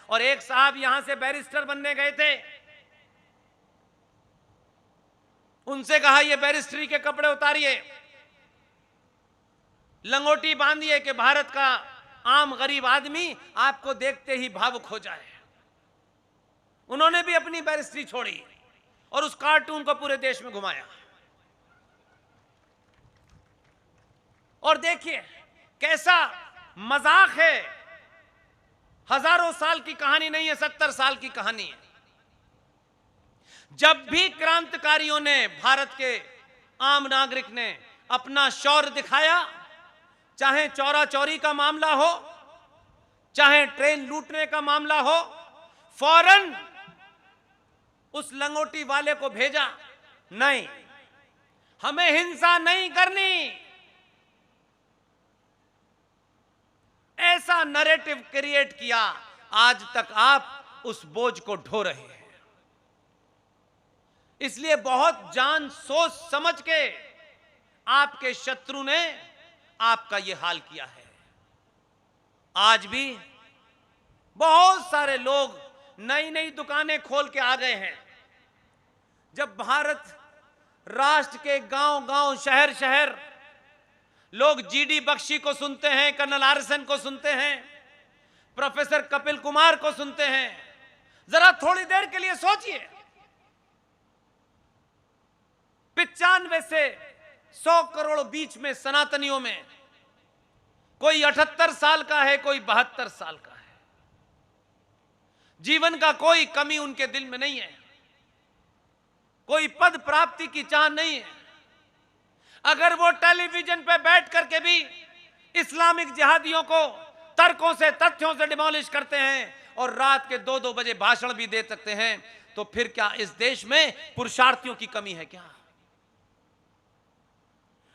और एक साहब यहां से बैरिस्टर बनने गए थे, उनसे कहा ये बैरिस्ट्री के कपड़े उतारिए, लंगोटी बांधिए कि भारत का आम गरीब आदमी आपको देखते ही भावुक हो जाए। उन्होंने भी अपनी बैरिस्ट्री छोड़ी और उस कार्टून को पूरे देश में घुमाया। और देखिए कैसा मजाक है, हजारों साल की कहानी नहीं है, 70 साल की कहानी है। जब भी क्रांतिकारियों ने, भारत के आम नागरिक ने अपना शौर्य दिखाया, चाहे चौरा चौरी का मामला हो, चाहे ट्रेन लूटने का मामला हो, फौरन उस लंगोटी वाले को भेजा, नहीं हमें हिंसा नहीं करनी, ऐसा नैरेटिव क्रिएट किया। आज तक आप उस बोझ को ढो रहे हैं। इसलिए बहुत जान सोच समझ के आपके शत्रु ने आपका यह हाल किया है। आज भी बहुत सारे लोग नई नई दुकानें खोल के आ गए हैं। जब भारत राष्ट्र के गांव गांव, शहर शहर लोग जीडी बख्शी को सुनते हैं, कर्नल आरएसएन को सुनते हैं, प्रोफेसर कपिल कुमार को सुनते हैं, जरा थोड़ी देर के लिए सोचिए, 95 से 100 करोड़ बीच में सनातनियों में कोई 78 साल का है, कोई 72 साल का है। जीवन का कोई कमी उनके दिल में नहीं है, कोई पद प्राप्ति की चाह नहीं है। अगर वो टेलीविजन पे बैठ करके भी इस्लामिक जिहादियों को तर्कों से, तथ्यों से डिमोलिश करते हैं और रात के 2-2 बजे भाषण भी दे सकते हैं, तो फिर क्या इस देश में पुरुषार्थियों की कमी है क्या?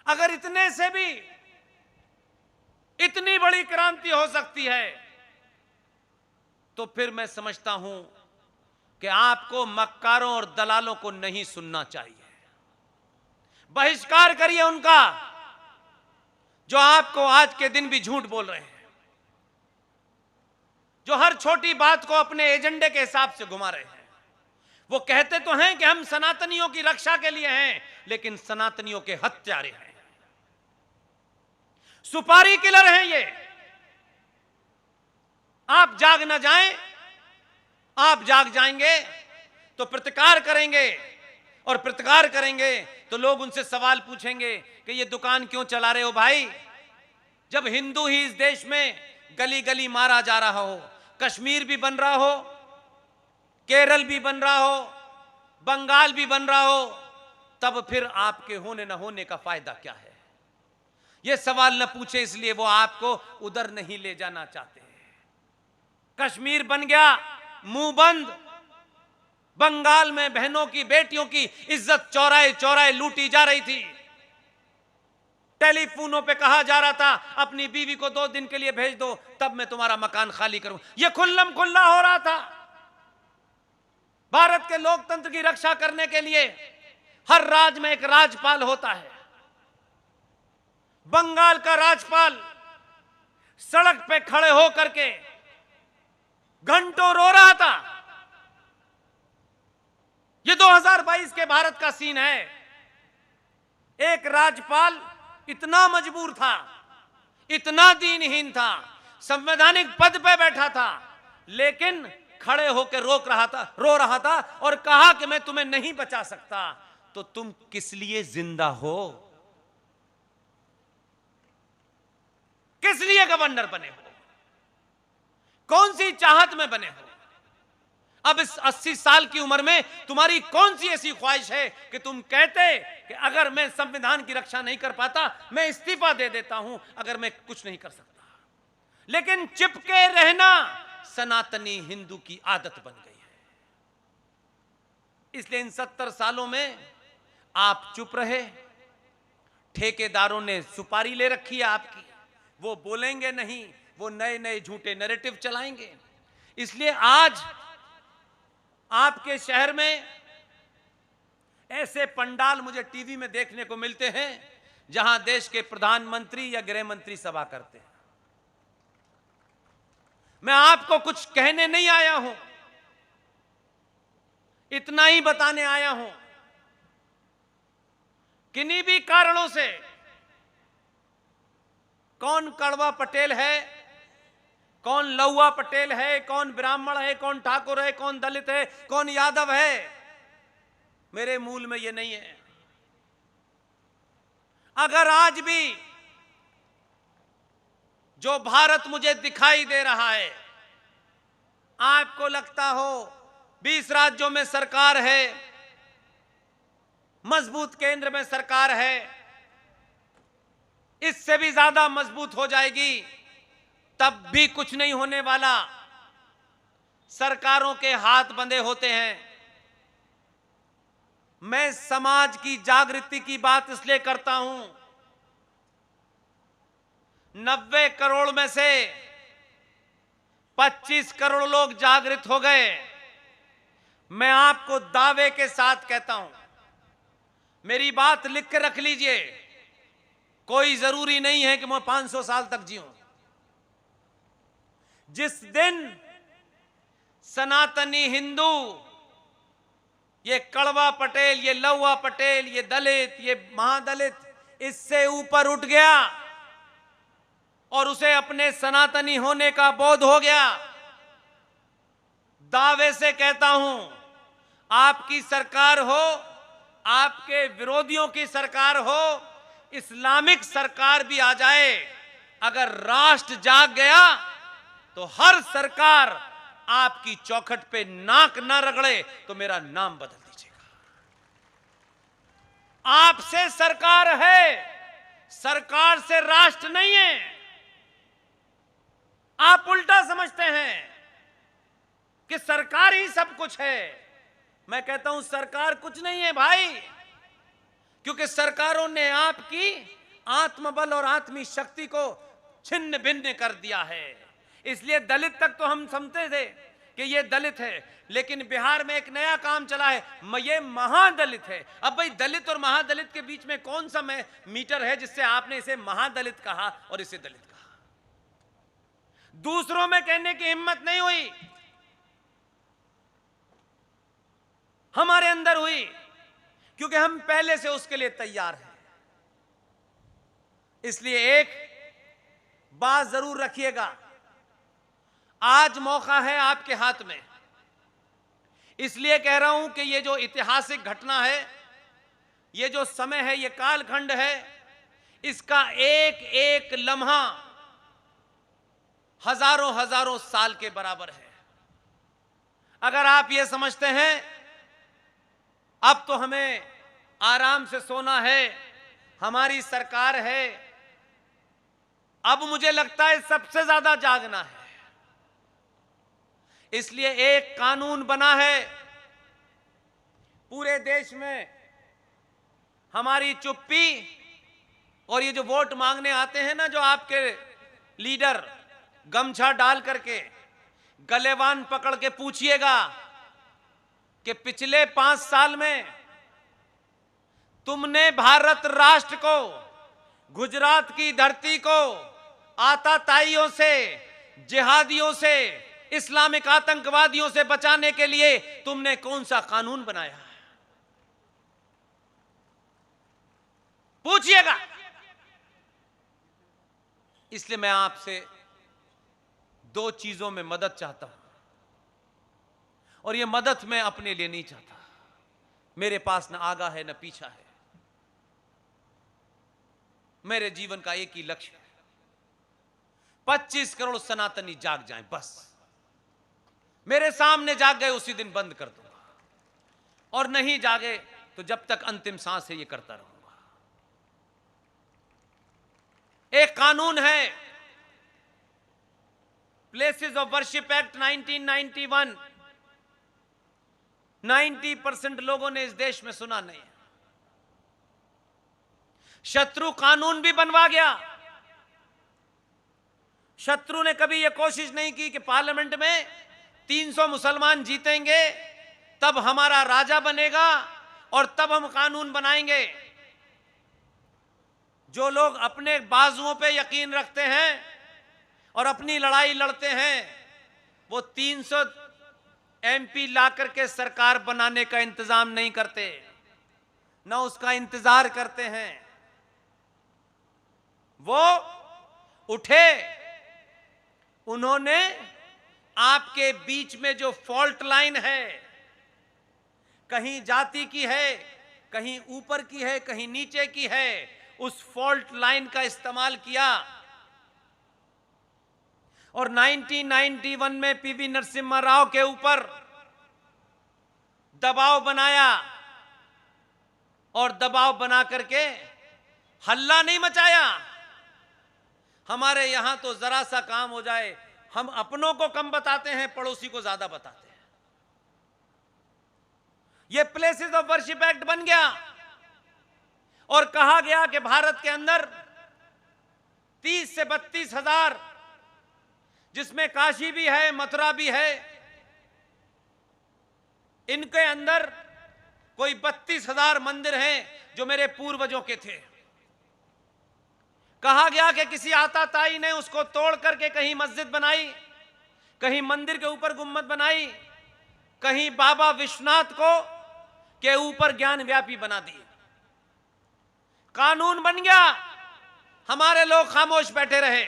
अगर इतने से भी इतनी बड़ी क्रांति हो सकती है, तो फिर मैं समझता हूं कि आपको मक्कारों और दलालों को नहीं सुनना चाहिए। बहिष्कार करिए उनका, जो आपको आज के दिन भी झूठ बोल रहे हैं, जो हर छोटी बात को अपने एजेंडे के हिसाब से घुमा रहे हैं। वो कहते तो हैं कि हम सनातनियों की रक्षा के लिए हैं, लेकिन सनातनियों के हत्यारे हैं, सुपारी किलर हैं ये। आप जाग ना जाएं, आप जाग जाएंगे तो प्रतिकार करेंगे, और प्रतिकार करेंगे तो लोग उनसे सवाल पूछेंगे कि ये दुकान क्यों चला रहे हो भाई? जब हिंदू ही इस देश में गली गली मारा जा रहा हो, कश्मीर भी बन रहा हो, केरल भी बन रहा हो, बंगाल भी बन रहा हो, तब फिर आपके होने न होने का फायदा क्या है? ये सवाल न पूछे, इसलिए वो आपको उधर नहीं ले जाना चाहते। कश्मीर बन गया मुंह बंद, बंगाल में बहनों की, बेटियों की इज्जत चौराहे चौराहे लूटी जा रही थी। टेलीफोनों पे कहा जा रहा था अपनी बीवी को 2 दिन के लिए भेज दो, तब मैं तुम्हारा मकान खाली करूं। यह खुल्लम खुल्ला हो रहा था। भारत के लोकतंत्र की रक्षा करने के लिए हर राज्य में एक राज्यपाल होता है। बंगाल का राज्यपाल सड़क पे खड़े होकर के घंटों रो रहा था। ये 2022 के भारत का सीन है। एक राज्यपाल इतना मजबूर था, इतना दीनहीन था, संवैधानिक पद पे बैठा था, लेकिन खड़े होकर रो रहा था और कहा कि मैं तुम्हें नहीं बचा सकता। तो तुम किस लिए जिंदा हो? किस लिए गवर्नर बने हो? कौन सी चाहत में बने हो? अब इस 80 साल की उम्र में तुम्हारी कौन सी ऐसी ख्वाहिश है कि तुम कहते कि अगर मैं संविधान की रक्षा नहीं कर पाता, मैं इस्तीफा दे देता हूं, अगर मैं कुछ नहीं कर सकता। लेकिन चिपके रहना सनातनी हिंदू की आदत बन गई है। इसलिए इन 70 सालों में आप चुप रहे। ठेकेदारों ने सुपारी ले रखी है आपकी, वो बोलेंगे नहीं, वो नए नए झूठे नैरेटिव चलाएंगे। इसलिए आज आपके शहर में ऐसे पंडाल मुझे टीवी में देखने को मिलते हैं जहां देश के प्रधानमंत्री या गृह मंत्री सभा करते हैं। मैं आपको कुछ कहने नहीं आया हूं, इतना ही बताने आया हूं, किन्हीं भी कारणों से कौन कड़वा पटेल है, कौन लौवा पटेल है, कौन ब्राह्मण है, कौन ठाकुर है, कौन दलित है, कौन यादव है, मेरे मूल में ये नहीं है। अगर आज भी जो भारत मुझे दिखाई दे रहा है, आपको लगता हो 20 राज्यों में सरकार है, मजबूत केंद्र में सरकार है, इससे भी ज्यादा मजबूत हो जाएगी, तब भी कुछ नहीं होने वाला। सरकारों के हाथ बंधे होते हैं। मैं समाज की जागृति की बात इसलिए करता हूं, 90 करोड़ में से 25 करोड़ लोग जागृत हो गए। मैं आपको दावे के साथ कहता हूं, मेरी बात लिख के रख लीजिए, कोई जरूरी नहीं है कि मैं 500 साल तक जीऊं। जिस दिन सनातनी हिंदू, ये कड़वा पटेल, ये लौवा पटेल, ये दलित, ये महादलित, इससे ऊपर उठ गया और उसे अपने सनातनी होने का बोध हो गया, दावे से कहता हूं, आपकी सरकार हो, आपके विरोधियों की सरकार हो, इस्लामिक सरकार भी आ जाए, अगर राष्ट्र जाग गया तो हर सरकार आपकी चौखट पे नाक ना रगड़े तो मेरा नाम बदल दीजिएगा। आपसे सरकार है, सरकार से राष्ट्र नहीं है। आप उल्टा समझते हैं कि सरकार ही सब कुछ है। मैं कहता हूं सरकार कुछ नहीं है भाई, क्योंकि सरकारों ने आपकी आत्मबल और आत्मी शक्ति को छिन्न भिन्न कर दिया है। इसलिए दलित तक तो हम समझते थे कि ये दलित है, लेकिन बिहार में एक नया काम चला है, ये महादलित है। अब भाई दलित और महादलित के बीच में कौन सा मीटर है जिससे आपने इसे महादलित कहा और इसे दलित कहा? दूसरों में कहने की हिम्मत नहीं हुई, हमारे अंदर हुई, क्योंकि हम पहले से उसके लिए तैयार हैं। इसलिए एक बात जरूर रखिएगा, आज मौका है आपके हाथ में। इसलिए कह रहा हूं कि ये जो ऐतिहासिक घटना है, ये जो समय है, ये कालखंड है, इसका एक एक लम्हा हजारों हजारों साल के बराबर है। अगर आप ये समझते हैं अब तो हमें आराम से सोना है, हमारी सरकार है, अब मुझे लगता है सबसे ज्यादा जागना है। इसलिए एक कानून बना है पूरे देश में। हमारी चुप्पी और ये जो वोट मांगने आते हैं ना, जो आपके लीडर गमछा डाल करके गलेवान पकड़ के पूछिएगा कि पिछले 5 साल में तुमने भारत राष्ट्र को, गुजरात की धरती को आताताइयों से, जिहादियों से, इस्लामिक आतंकवादियों से बचाने के लिए तुमने कौन सा कानून बनाया? पूछिएगा। इसलिए मैं आपसे 2 चीजों में मदद चाहता हूं, और यह मदद मैं अपने लिए नहीं चाहता। मेरे पास न आगा है न पीछा है। मेरे जीवन का एक ही लक्ष्य है, 25 करोड़ सनातनी जाग जाएं, बस। मेरे सामने जाग गए उसी दिन बंद कर दूंगा, और नहीं जागे तो जब तक अंतिम सांस है ये करता रहूंगा। एक कानून है, प्लेसेस ऑफ वर्शिप एक्ट 1991। 90% लोगों ने इस देश में सुना नहीं। शत्रु कानून भी बनवा गया। शत्रु ने कभी यह कोशिश नहीं की कि पार्लियामेंट में 300 मुसलमान जीतेंगे तब हमारा राजा बनेगा और तब हम कानून बनाएंगे। जो लोग अपने बाजुओं पे यकीन रखते हैं और अपनी लड़ाई लड़ते हैं, वो 300 MP ला करके सरकार बनाने का इंतजाम नहीं करते, ना उसका इंतजार करते हैं। वो उठे, उन्होंने आपके बीच में जो फॉल्ट लाइन है, कहीं जाति की है, कहीं ऊपर की है, कहीं नीचे की है, उस फॉल्ट लाइन का इस्तेमाल किया और 1991 में पीवी नरसिम्हा राव के ऊपर दबाव बनाया और दबाव बना करके हल्ला नहीं मचाया। हमारे यहां तो जरा सा काम हो जाए, हम अपनों को कम बताते हैं, पड़ोसी को ज्यादा बताते हैं। यह प्लेसेस ऑफ वर्शिप एक्ट बन गया और कहा गया कि भारत के अंदर 30 से 32 हजार, जिसमें काशी भी है, मथुरा भी है, इनके अंदर कोई 32,000 मंदिर हैं जो मेरे पूर्वजों के थे। कहा गया कि किसी आताताई ने उसको तोड़ करके कहीं मस्जिद बनाई, कहीं मंदिर के ऊपर गुम्बद बनाई, कहीं बाबा विश्वनाथ को के ऊपर ज्ञान व्यापी बना दी। कानून बन गया, हमारे लोग खामोश बैठे रहे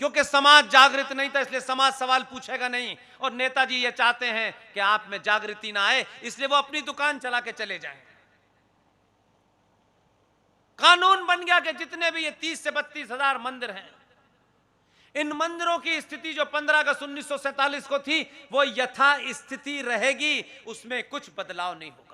क्योंकि समाज जागृत नहीं था, इसलिए समाज सवाल पूछेगा नहीं। और नेताजी ये चाहते हैं कि आप में जागृति ना आए, इसलिए वो अपनी दुकान चला के चले जाएं। कानून बन गया कि जितने भी ये 30 से 32 हजार मंदिर हैं, इन मंदिरों की स्थिति जो 15 अगस्त 1947 को थी वो यथा स्थिति रहेगी, उसमें कुछ बदलाव नहीं होगा।